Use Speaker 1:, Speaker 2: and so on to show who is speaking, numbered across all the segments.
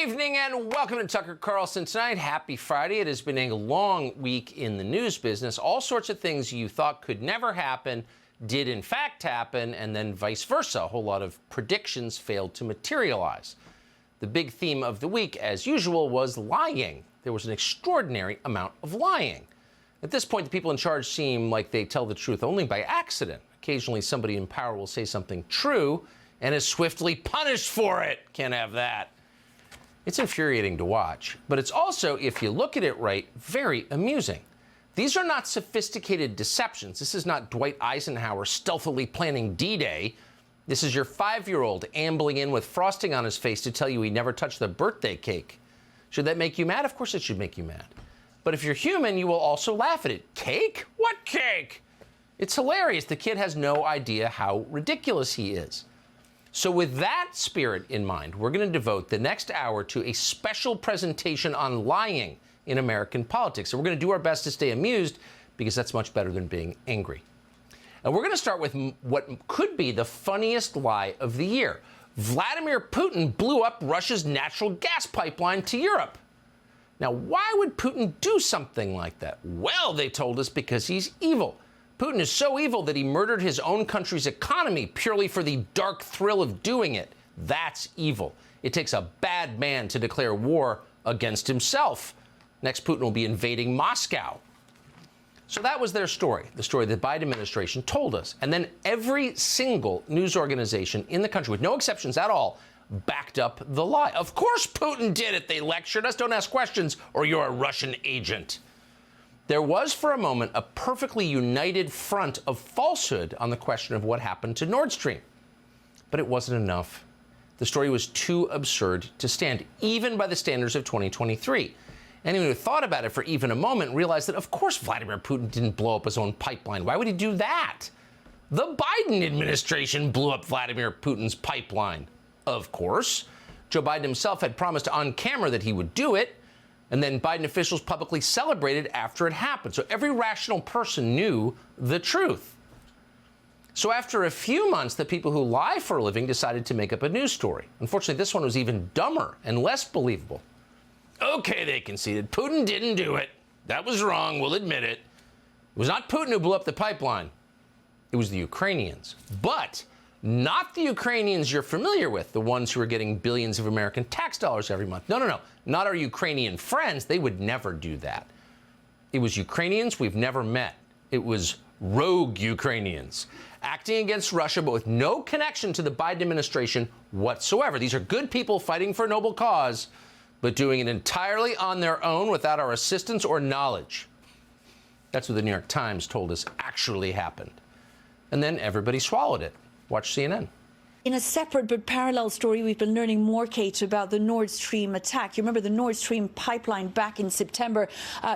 Speaker 1: evening and welcome to Tucker Carlson Tonight. Happy Friday. It has been a long week in the news business. All sorts of things you thought could never happen did in fact happen, and then vice versa. A whole lot of predictions failed to materialize. The big theme of the week, as usual, was lying. There was an extraordinary amount of lying. At this point, the people in charge seem like they tell the truth only by accident. Occasionally, somebody in power will say something true and is swiftly punished for it. Can't have that. It's infuriating to watch, but it's also, if you look at it right, very amusing. These are not sophisticated deceptions. This is not Dwight Eisenhower stealthily planning D-Day. This is your 5-year-old ambling in with frosting on his face to tell you he never touched the birthday cake. Should that make you mad? Of course it should make you mad. But if you're human, you will also laugh at it. Cake? What cake? It's hilarious. The kid has no idea how ridiculous he is. So with that spirit in mind, we're going to devote the next hour to a special presentation on lying in American politics. So we're going to do our best to stay amused, because that's much better than being angry. And we're going to start with what could be the funniest lie of the year. Vladimir Putin blew up Russia's natural gas pipeline to Europe. Now, why would Putin do something like that? Well, they told us because he's evil. Putin is so evil that he murdered his own country's economy purely for the dark thrill of doing it. That's evil. It takes a bad man to declare war against himself. Next, Putin will be invading Moscow. So that was their story, the story the Biden administration told us. And then every single news organization in the country, with no exceptions at all, backed up the lie. Of course Putin did it. They lectured us. Don't ask questions or you're a Russian agent. There was, for a moment, a perfectly united front of falsehood on the question of what happened to Nord Stream. But it wasn't enough. The story was too absurd to stand, even by the standards of 2023. Anyone who thought about it for even a moment realized that, of course, Vladimir Putin didn't blow up his own pipeline. Why would he do that? The Biden administration blew up Vladimir Putin's pipeline. Of course. Joe Biden himself had promised on camera that he would do it. And then Biden officials publicly celebrated after it happened. So every rational person knew the truth. So after a few months, the people who lie for a living decided to make up a news story. Unfortunately, this one was even dumber and less believable. Okay, they conceded. Putin didn't do it. That was wrong. We'll admit it. It was not Putin who blew up the pipeline. It was the Ukrainians. But not the Ukrainians you're familiar with, the ones who are getting billions of American tax dollars every month. No. Not our Ukrainian friends. They would never do that. It was Ukrainians we've never met. It was rogue Ukrainians acting against Russia, but with no connection to the Biden administration whatsoever. These are good people fighting for a noble cause, but doing it entirely on their own without our assistance or knowledge. That's what the New York Times told us actually happened. And then everybody swallowed it. Watch CNN.
Speaker 2: In a separate but parallel story, we've been learning more, Kate, about the Nord Stream attack. You remember the Nord Stream pipeline back in September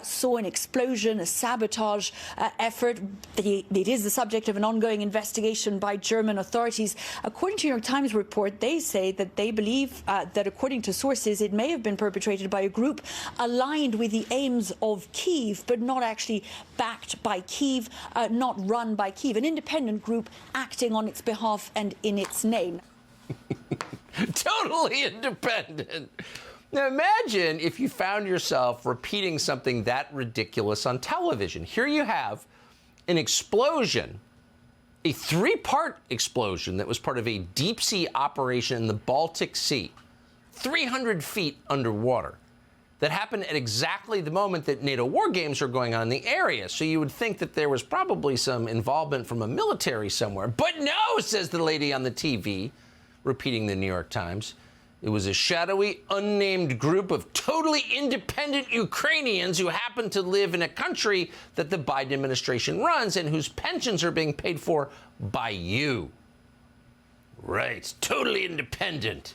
Speaker 2: saw an explosion, a sabotage effort. It is the subject of an ongoing investigation by German authorities. According to New York Times report, they say that they believe that, according to sources, it may have been perpetrated by a group aligned with the aims of Kyiv, but not actually backed by Kyiv, not run by Kyiv, an independent group acting on its behalf and in its name.
Speaker 1: Totally independent. Now imagine if you found yourself repeating something that ridiculous on television. Here you have an explosion, a 3-part explosion that was part of a deep sea operation in the Baltic Sea, 300 feet underwater, that happened at exactly the moment that NATO war games are going on in the area. So you would think that there was probably some involvement from a military somewhere. But no, says the lady on the TV, repeating the New York Times. It was a shadowy, unnamed group of totally independent Ukrainians who happen to live in a country that the Biden administration runs and whose pensions are being paid for by you. Right, totally independent.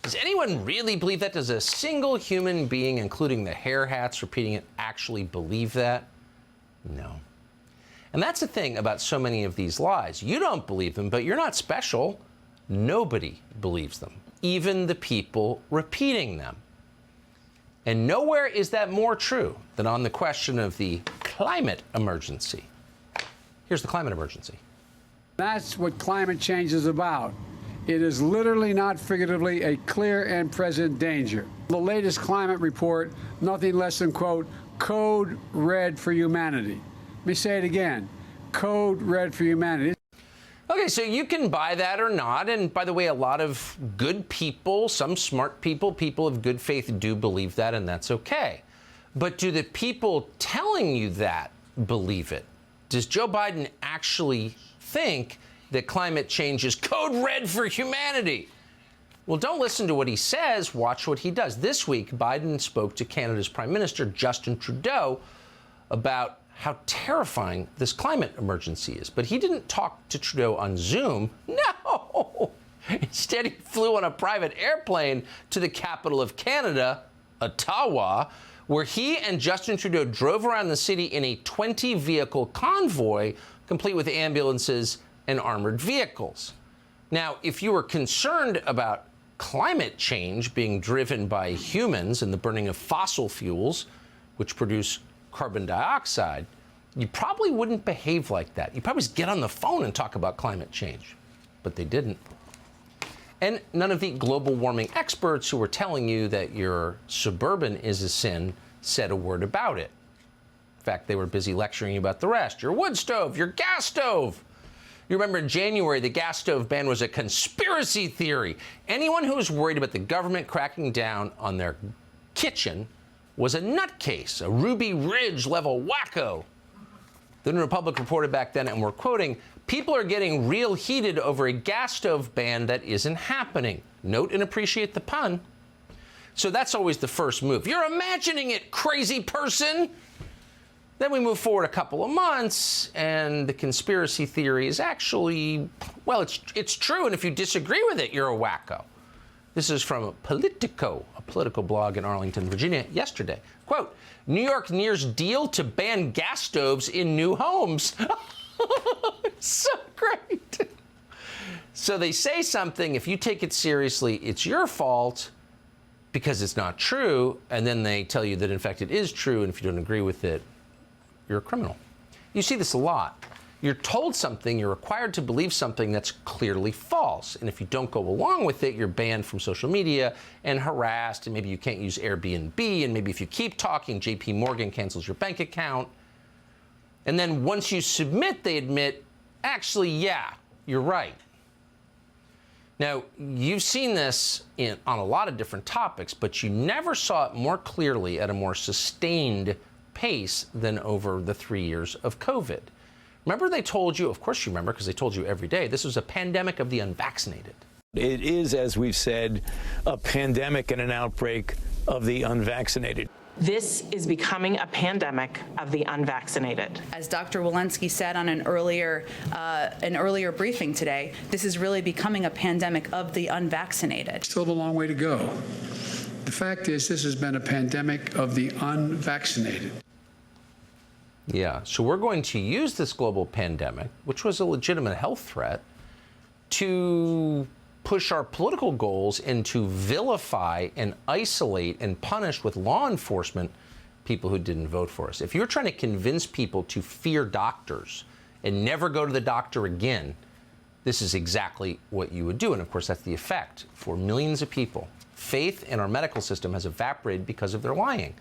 Speaker 1: Does anyone really believe that? Does a single human being, including the hair hats repeating it, actually believe that? No. And that's the thing about so many of these lies. You don't believe them, but you're not special. Nobody believes them, even the people repeating them. And nowhere is that more true than on the question of the climate emergency. Here's the climate emergency.
Speaker 3: That's what climate change is about. It is literally, not figuratively, a clear and present danger. The latest climate report, nothing less than, quote, code red for humanity. Let me say it again, code red for humanity.
Speaker 1: Okay, so you can buy that or not. And by the way, a lot of good people, some smart people, people of good faith do believe that, and that's okay. But do the people telling you that believe it? Does Joe Biden actually think that climate change is code red for humanity? Well, don't listen to what he says, watch what he does. This week, Biden spoke to Canada's Prime Minister, Justin Trudeau, about how terrifying this climate emergency is. But he didn't talk to Trudeau on Zoom. No! Instead, he flew on a private airplane to the capital of Canada, Ottawa, where he and Justin Trudeau drove around the city in a 20-vehicle convoy, complete with ambulances and armored vehicles. Now, if you were concerned about climate change being driven by humans and the burning of fossil fuels, which produce carbon dioxide, you probably wouldn't behave like that. You'd probably just get on the phone and talk about climate change. But they didn't. And none of the global warming experts who were telling you that your Suburban is a sin said a word about it. In fact, they were busy lecturing you about the rest. Your wood stove, your gas stove. You remember in January, the gas stove ban was a conspiracy theory. Anyone who was worried about the government cracking down on their kitchen was a nutcase, a Ruby Ridge level wacko. The New Republic reported back then, and we're quoting, people are getting real heated over a gas stove ban that isn't happening. Note and appreciate the pun. So that's always the first move. You're imagining it, crazy person. Then we move forward a couple of months, and the conspiracy theory is actually, well, it's true, and if you disagree with it, you're a wacko. This is from Politico, a political blog in Arlington, Virginia, yesterday. Quote, New York nears deal to ban gas stoves in new homes. So great. So they say something, if you take it seriously, it's your fault because it's not true, and then they tell you that, in fact, it is true, and if you don't agree with it, you're a criminal. You see this a lot. You're told something, you're required to believe something that's clearly false. And if you don't go along with it, you're banned from social media and harassed, and maybe you can't use Airbnb, and maybe if you keep talking, JP Morgan cancels your bank account. And then once you submit, they admit, actually, yeah, you're right. Now, you've seen this on a lot of different topics, but you never saw it more clearly at a more sustained pace than over the 3 years of COVID. Remember they told you, of course you remember because they told you every day, this was a pandemic of the unvaccinated.
Speaker 4: It is, as we've said, a pandemic and an outbreak of the unvaccinated.
Speaker 5: This is becoming a pandemic of the unvaccinated.
Speaker 6: As Dr. Walensky said on an earlier briefing today, this is really becoming a pandemic of the unvaccinated.
Speaker 3: Still a long way to go. The fact is, this has been a pandemic of the unvaccinated.
Speaker 1: Yeah, so we're going to use this global pandemic, which was a legitimate health threat, to push our political goals and to vilify and isolate and punish with law enforcement people who didn't vote for us. If you're trying to convince people to fear doctors and never go to the doctor again, this is exactly what you would do. And of course, that's the effect for millions of people. Faith in our medical system has evaporated because of their lying.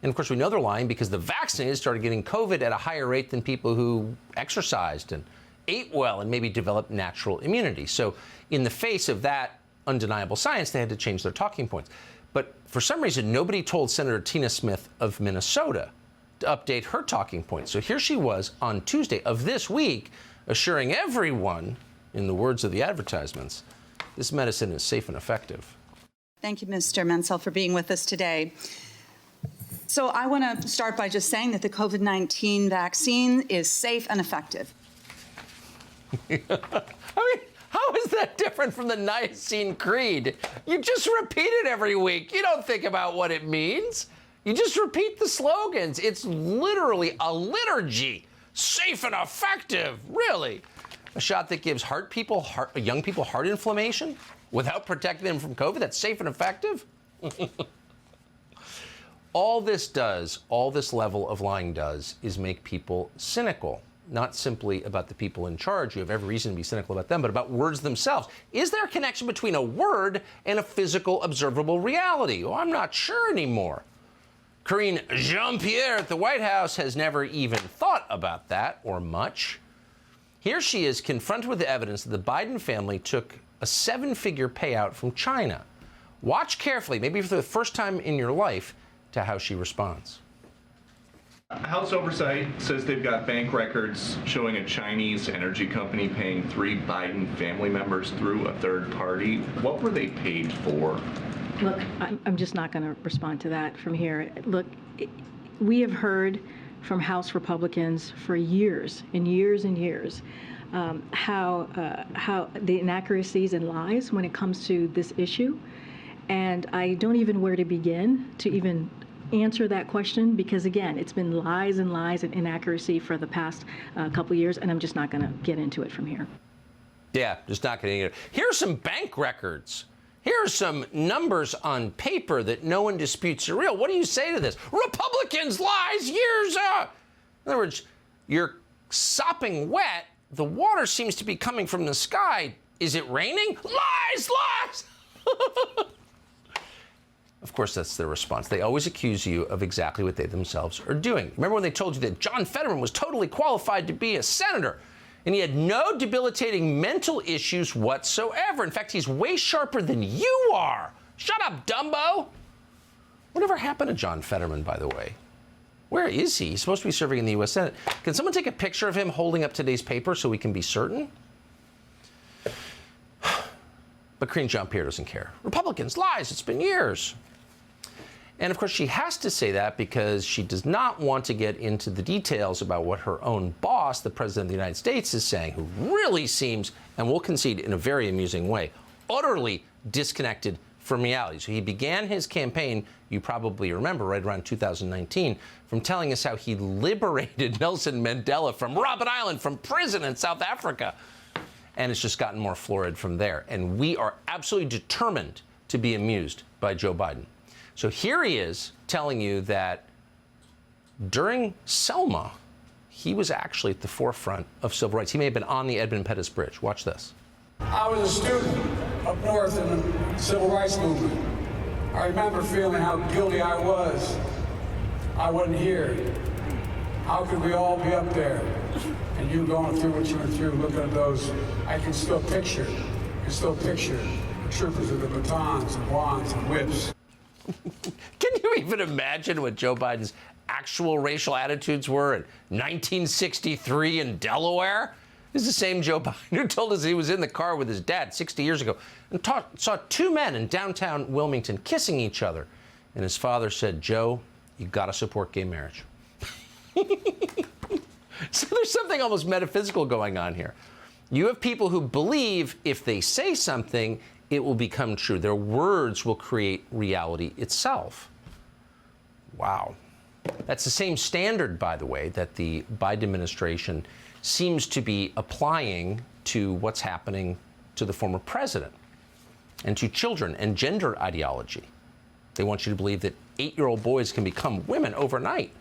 Speaker 1: And of course, we know they're lying because the vaccinated started getting COVID at a higher rate than people who exercised and ate well and maybe developed natural immunity. So in the face of that undeniable science, they had to change their talking points. But for some reason, nobody told Senator Tina Smith of Minnesota to update her talking points. So here she was on Tuesday of this week, assuring everyone, in the words of the advertisements, this medicine is safe and effective.
Speaker 7: Thank you, Mr. Mansell, for being with us today. So I want to start by just saying that the COVID-19 vaccine is safe and effective.
Speaker 1: I mean, how is that different from the Nicene Creed? You just repeat it every week. You don't think about what it means. You just repeat the slogans. It's literally a liturgy. Safe and effective, really. A shot that gives young people heart inflammation without protecting them from COVID, that's safe and effective? All this level of lying does, is make people cynical. not simply about the people in charge. You have every reason to be cynical about them, but about words themselves. Is there a connection between a word and a physical, observable reality? Well, I'm not sure anymore. Karine Jean-Pierre at the White House has never even thought about that, or much. Here she is confronted with the evidence that the Biden family took a 7-figure payout from China. Watch carefully, maybe for the first time in your life, to how she responds.
Speaker 8: House Oversight says they've got bank records showing a Chinese energy company paying 3 Biden family members through a third party. What were they paid for?
Speaker 9: Look, I'm just not going to respond to that from here. Look, we have heard from House Republicans for years and years and years how the inaccuracies and lies when it comes to this issue. And I don't even know where to begin to even answer that question, because again, it's been lies and lies and inaccuracy for the past couple years, and I'm just not going to get into it from here.
Speaker 1: Yeah, just not going to get it. Here's some bank records. Here are some numbers on paper that no one disputes are real. What do you say to this? Republicans lies years up. In other words, you're sopping wet. The water seems to be coming from the sky. Is it raining? Lies, lies. Of course, that's their response. They always accuse you of exactly what they themselves are doing. Remember when they told you that John Fetterman was totally qualified to be a senator, and he had no debilitating mental issues whatsoever? In fact, he's way sharper than you are. Shut up, Dumbo. Whatever happened to John Fetterman, by the way? Where is he? He's supposed to be serving in the U.S. Senate. Can someone take a picture of him holding up today's paper so we can be certain? But Karine Jean-Pierre doesn't care. Republicans, lies, it's been years. And of course, she has to say that because she does not want to get into the details about what her own boss, the President of the United States, is saying, who really seems, and will concede in a very amusing way, utterly disconnected from reality. So he began his campaign, you probably remember, right around 2019, from telling us how he liberated Nelson Mandela from Robben Island, from prison in South Africa. And it's just gotten more florid from there. And we are absolutely determined to be amused by Joe Biden. So here he is telling you that during Selma, he was actually at the forefront of civil rights. He may have been on the Edmund Pettus Bridge. Watch this.
Speaker 3: I was a student up north in the civil rights movement. I remember feeling how guilty I was. I wasn't here. How could we all be up there? And you going through what you went through, looking at those, I can still picture the troopers with the batons and wands and whips.
Speaker 1: Can you even imagine what Joe Biden's actual racial attitudes were in 1963 in Delaware? This is the same Joe Biden who told us he was in the car with his dad 60 years ago and saw 2 men in downtown Wilmington kissing each other. And his father said, Joe, you got to support gay marriage. So there's something almost metaphysical going on here. You have people who believe if they say something, it will become true. Their words will create reality itself. Wow. That's the same standard, by the way, that the Biden administration seems to be applying to what's happening to the former president and to children and gender ideology. They want you to believe that 8-year-old boys can become women overnight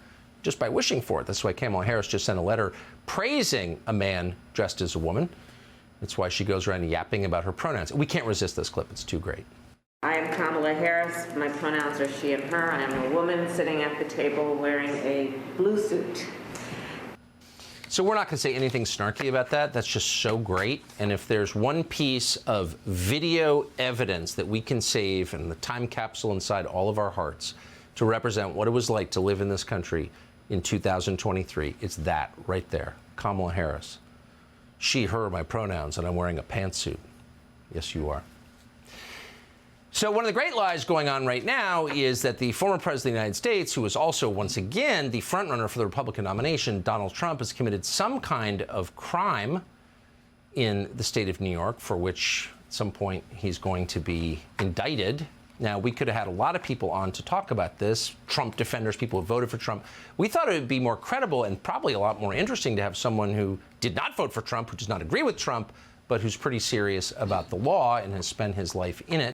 Speaker 1: just by wishing for it. That's why Kamala Harris just sent a letter praising a man dressed as a woman. That's why she goes around yapping about her pronouns. We can't resist this clip. It's too great.
Speaker 10: I am Kamala Harris. My pronouns are she and her. I am a woman sitting at the table wearing a blue suit.
Speaker 1: So we're not going to say anything snarky about that. That's just so great. And if there's one piece of video evidence that we can save in the time capsule inside all of our hearts to represent what it was like to live in this country in 2023, it's that right there. Kamala Harris. She, her, my pronouns, and I'm wearing a pantsuit. Yes, you are. So one of the great lies going on right now is that the former president of the United States, who is also, once again, the frontrunner for the Republican nomination, Donald Trump, has committed some kind of crime in the state of New York, for which at some point he's going to be indicted. Now, we could have had a lot of people on to talk about this, Trump defenders, people who voted for Trump. We thought it would be more credible and probably a lot more interesting to have someone who did not vote for Trump, who does not agree with Trump, but who's pretty serious about the law and has spent his life in it.